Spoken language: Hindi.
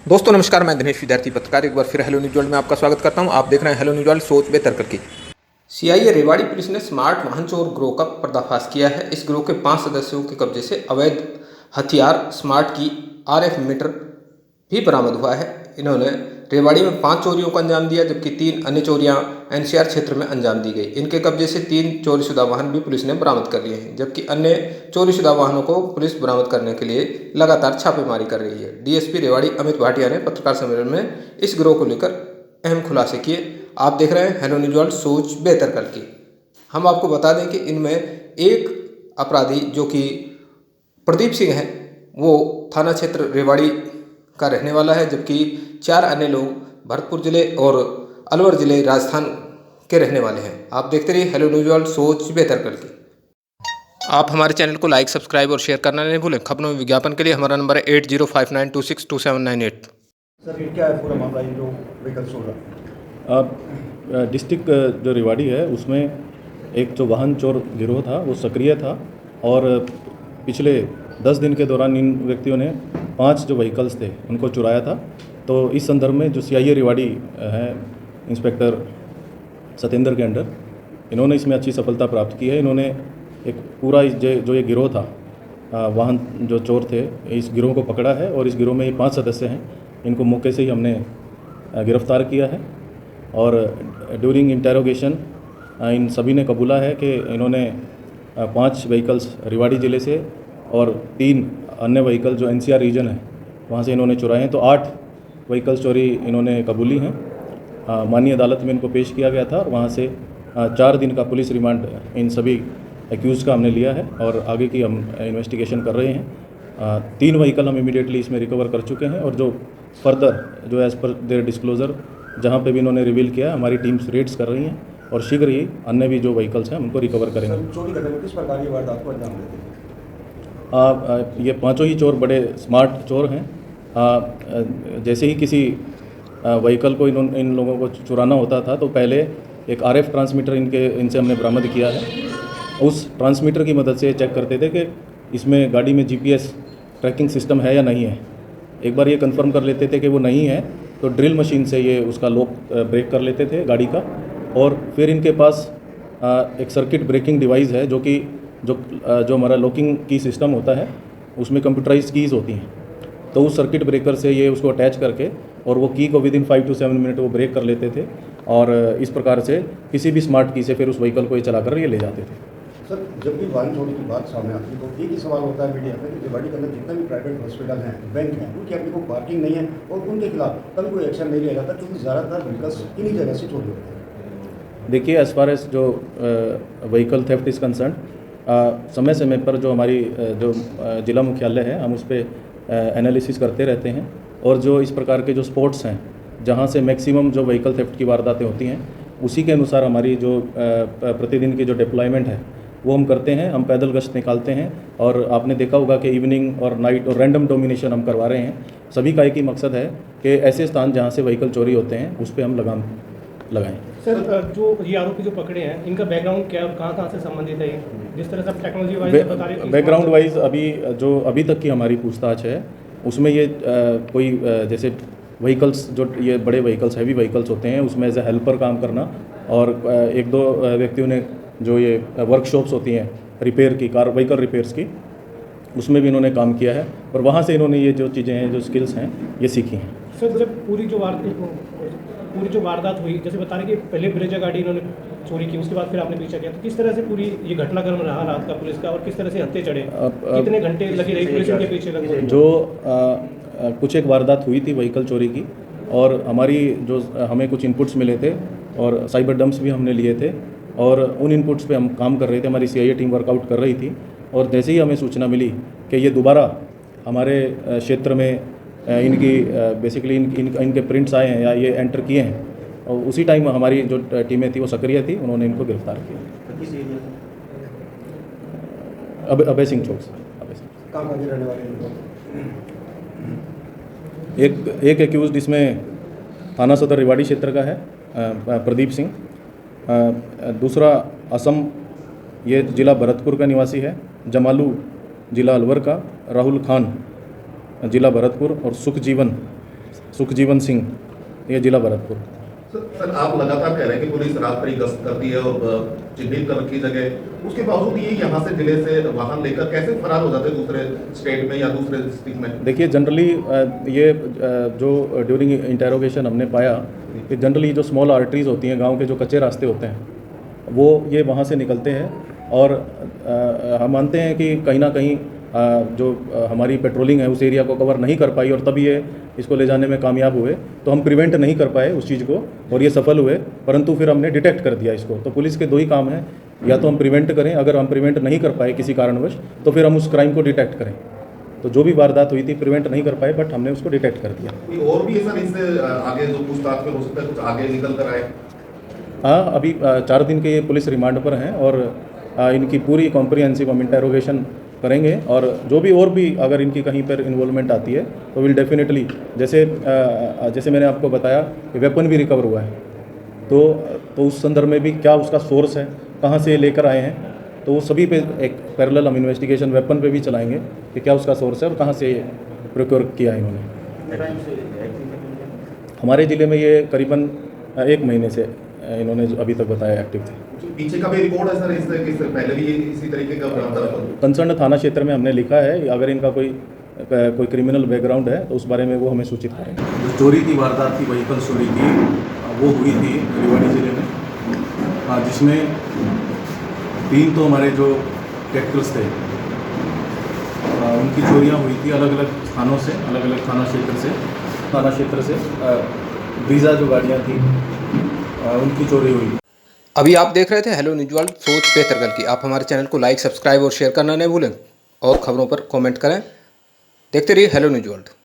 दोस्तों नमस्कार, मैं दिनेश विद्यार्थी पत्रकार एक बार फिर हेलो न्यूज वर्ल्ड में आपका स्वागत करता हूं। आप देख रहे हैं हेलो न्यूज वर्ल्ड, सोच बेहतर करके। सीआईए रेवाड़ी पुलिस ने स्मार्ट वाहन चोर गिरोह का पर्दाफाश किया है। इस गिरोह के 5 सदस्यों के कब्जे से अवैध हथियार, स्मार्ट की, RF मीटर भी बरामद हुआ है। इन्होंने रेवाड़ी में 5 चोरियों को अंजाम दिया, जबकि 3 अन्य चोरियां NCR क्षेत्र में अंजाम दी गई। इनके कब्जे से 3 चोरीशुदा वाहन भी पुलिस ने बरामद कर लिए हैं, जबकि अन्य चोरीशुदा वाहनों को पुलिस बरामद करने के लिए लगातार छापेमारी कर रही है। DSP रेवाड़ी अमित भाटिया ने पत्रकार सम्मेलन में इस गिरोह को लेकर अहम खुलासे किए। आप देख रहे हैं हेलो न्यूज वर्ल्ड, सोच बेहतर करके। हम आपको बता दें कि इनमें एक अपराधी जो कि प्रदीप सिंह है, वो थाना क्षेत्र रेवाड़ी का रहने वाला है, जबकि 4 अन्य लोग भरतपुर जिले और अलवर जिले राजस्थान के रहने वाले हैं। आप देखते रहिए हेलो न्यूज वर्ल्ड, सोच बेहतर करके। आप हमारे चैनल को लाइक, सब्सक्राइब और शेयर करना नहीं भूलें। खबरों में विज्ञापन के लिए हमारा नंबर है 8059262798। सर ये क्या है पूरा मामला, ये जो व्हीकल चोर रहा? अब डिस्ट्रिक्ट जो रेवाड़ी है उसमें एक जो वाहन चोर गिरोह था वो सक्रिय था और पिछले 10 दिन के दौरान इन व्यक्तियों ने 5 जो व्हीकल्स थे उनको चुराया था। तो इस संदर्भ में जो सीआईए रेवाड़ी है, इंस्पेक्टर सत्येंद्र के अंडर, इन्होंने इसमें अच्छी सफलता प्राप्त की है। इन्होंने एक पूरा जो ये गिरोह था, वाहन जो चोर थे, इस गिरोह को पकड़ा है और इस गिरोह में ये 5 सदस्य हैं। इनको मौके से ही हमने गिरफ्तार किया है और ड्यूरिंग इंटेरोगेशन इन सभी ने कबूला है कि इन्होंने 5 व्हीकल्स रेवाड़ी ज़िले से और 3 अन्य व्हीकल जो NCR रीजन है वहाँ से इन्होंने चुराए हैं। तो 8 व्हीकल्स चोरी इन्होंने कबूली हैं। माननीय अदालत में इनको पेश किया गया था और वहाँ से 4 दिन का पुलिस रिमांड इन सभी एक्यूज़ का हमने लिया है और आगे की हम इन्वेस्टिगेशन कर रहे हैं। 3 व्हीकल हम इमीडिएटली इसमें रिकवर कर चुके हैं और जो फर्दर जो एज़ पर देयर डिस्क्लोजर जहाँ पे भी इन्होंने रिवील किया, हमारी टीम्स रेड्स कर रही हैं और शीघ्र ही अन्य भी जो व्हीकल्स हैं उनको रिकवर करेंगे। चोरी करने में किस प्रकार की वारदात को अंजाम देते हैं? ये 5 ही चोर बड़े स्मार्ट चोर हैं। जैसे ही किसी व्हीकल को इन लोगों को चुराना होता था तो पहले एक RF ट्रांसमीटर इनसे हमने बरामद किया है। उस ट्रांसमीटर की मदद से चेक करते थे कि इसमें गाड़ी में GPS ट्रैकिंग सिस्टम है या नहीं है। एक बार ये कंफर्म कर लेते थे कि वो नहीं है तो ड्रिल मशीन से ये उसका लॉक ब्रेक कर लेते थे गाड़ी का। और फिर इनके पास एक सर्किट ब्रेकिंग डिवाइस है जो हमारा लॉकिंग की सिस्टम होता है, उसमें कंप्यूटराइज्ड कीज़ होती हैं। तो उस सर्किट ब्रेकर से ये उसको अटैच करके और वो की को विदिन 5 to 7 मिनट वो ब्रेक कर लेते थे और इस प्रकार से किसी भी स्मार्ट की से फिर उस व्हीकल को ये चलाकर ये ले जाते थे। सर जब भी वाहन चोरी की बात सामने आती है तो एक ही सवाल होता है मीडिया में कि रेवाड़ी के अंदर जितने भी प्राइवेट हॉस्पिटल हैं, बैंक हैं, उनकी अपनी कोई पार्किंग नहीं है और उनके खिलाफ कभी कोई एक्शन नहीं लिया जाता, क्योंकि ज़्यादातर व्हीकल्स इन्हीं जगह से चोरी होते हैं। देखिए, एज़ फार एज जो व्हीकल थेफ्ट इज़ कंसर्न, समय समय पर जो हमारी जो जिला मुख्यालय है हम उस पर एनालिसिस करते रहते हैं और जो इस प्रकार के जो स्पॉट्स हैं जहाँ से मैक्सिमम जो व्हीकल थेफ्ट की वारदातें होती हैं उसी के अनुसार हमारी जो प्रतिदिन की जो डिप्लॉयमेंट है वो हम करते हैं। हम पैदल गश्त निकालते हैं और आपने देखा होगा कि इवनिंग और नाइट और रैंडम डोमिनेशन हम करवा रहे हैं। सभी का एक ही मकसद है कि ऐसे स्थान जहाँ से व्हीकल चोरी होते हैं उस पर हम लगाम लगाएं। सर जो ये आरोपी जो पकड़े हैं इनका बैकग्राउंड क्या, कहाँ से संबंधित है? जिस तरह से आप टेक्नोलॉजी वाइज बता रहे हैं, बैकग्राउंड वाइज अभी तक की हमारी पूछताछ है उसमें ये कोई जैसे व्हीकल्स जो ये बड़े व्हीकल्स, हैवी व्हीकल्स होते हैं उसमें एज ए हेल्पर काम करना और 1-2 व्यक्तियों ने जो ये वर्कशॉप्स होती हैं रिपेयर की, कार व्हीकल रिपेयर्स की, उसमें भी इन्होंने काम किया है और वहाँ से इन्होंने ये जो चीज़ें हैं, जो स्किल्स हैं, ये सीखी हैं। सर जब पूरी जो वारदात हुई, जैसे बता रहे कि पहले ब्रेजा गाड़ी इन्होंने चोरी की, उसके बाद फिर आपने पीछा किया, तो किस तरह से पूरी ये घटनाक्रम रहा रात का पुलिस का और किस तरह से हत्थे चढ़े, कितने घंटे लगी रही पुलिस के पीछे लगभग? जो कुछ एक वारदात हुई थी व्हीकल चोरी की और हमारी जो हमें कुछ इनपुट्स मिले थे और साइबर डंप्स भी हमने लिए थे और उन इनपुट्स पे हम काम कर रहे थे। हमारी सीआईए टीम वर्कआउट कर रही थी और जैसे ही हमें सूचना मिली कि ये दोबारा हमारे क्षेत्र में इनकी बेसिकली इनके प्रिंट्स आए हैं या ये एंटर किए हैं, और उसी टाइम हमारी जो टीमें थी वो सक्रिय थी, उन्होंने इनको गिरफ्तार किया। किस एरिया से? अभय सिंह चौक से। कहाँ के रहने वाले हैं? एक एक्यूज़ड इसमें थाना सदर रेवाड़ी क्षेत्र का है, प्रदीप सिंह। दूसरा असम, ये जिला भरतपुर का निवासी है। जमालू जिला अलवर का, राहुल खान जिला भरतपुर और सुखजीवन सुखजीवन सिंह, ये जिला भरतपुर। सर आप लगातार कह रहे हैं कि पुलिस रात भरी गश्त करती है और चिन्हित कर रखी जगह, उसके बावजूद ये यहाँ से जिले से वाहन लेकर कैसे फरार हो जाते हैं दूसरे स्टेट में या दूसरे डिस्ट्रिक्ट में? देखिए जनरली ये जो ड्यूरिंग इंटेरोगेशन हमने पाया कि जनरली जो स्मॉल आर्टरीज होती हैं, गांव के जो कच्चे रास्ते होते हैं, वो ये वहाँ से निकलते हैं और हम मानते हैं कि कहीं ना कहीं जो हमारी पेट्रोलिंग है उस एरिया को कवर नहीं कर पाई और तब ये इसको ले जाने में कामयाब हुए। तो हम प्रिवेंट नहीं कर पाए उस चीज़ को और ये सफल हुए, परंतु फिर हमने डिटेक्ट कर दिया इसको। तो पुलिस के दो ही काम हैं, या तो हम प्रिवेंट करें, अगर हम प्रिवेंट नहीं कर पाए किसी कारणवश तो फिर हम उस क्राइम को डिटेक्ट करें। तो जो भी वारदात हुई थी प्रिवेंट नहीं कर पाए, बट हमने उसको डिटेक्ट कर दिया। कोई और भी सर इससे आगे जो पूछताछ में हो सकता है, कुछ आगे निकल कर आए? हाँ, अभी 4 दिन के ये पुलिस रिमांड पर हैं और इनकी पूरी कॉम्प्रिहेंसिव हम इंटेरोगेशन करेंगे और जो भी और भी अगर इनकी कहीं पर इन्वॉल्वमेंट आती है तो विल डेफिनेटली, जैसे मैंने आपको बताया कि वेपन भी रिकवर हुआ है, तो उस संदर्भ में भी क्या उसका सोर्स है, कहाँ से लेकर आए हैं, तो वो सभी पे एक पैरेलल हम इन्वेस्टिगेशन वेपन पे भी चलाएंगे कि क्या उसका सोर्स है और कहाँ से प्रोक्योर किया है इन्होंने। हमारे ज़िले में ये करीबन 1 महीने से इन्होंने जो अभी तक बताया एक्टिव थे। पीछे का भी रिकॉर्ड है सर, इससे पहले भी इसी तरीके का कंसर्न थाना क्षेत्र में हमने लिखा है, अगर इनका कोई क्रिमिनल बैकग्राउंड है तो उस बारे में वो हमें सूचित करेंगे। जो चोरी की वारदात थी, व्हीकल चोरी की, वो हुई थी रेवाड़ी ज़िले में, जिसमें 3 तो हमारे जो ट्रैक्टर्स थे उनकी चोरियां हुई थी अलग अलग स्थानों से, अलग अलग थाना क्षेत्र से ब्रीजा जो गाड़ियाँ थी उनकी चोरी हुई। अभी आप देख रहे थे हेलो न्यूज़ वर्ल्ड सोच पे तरकल की। आप हमारे चैनल को लाइक, सब्सक्राइब और शेयर करना नहीं भूलें और खबरों पर कमेंट करें। देखते रहिए हेलो न्यूज़ वर्ल्ड।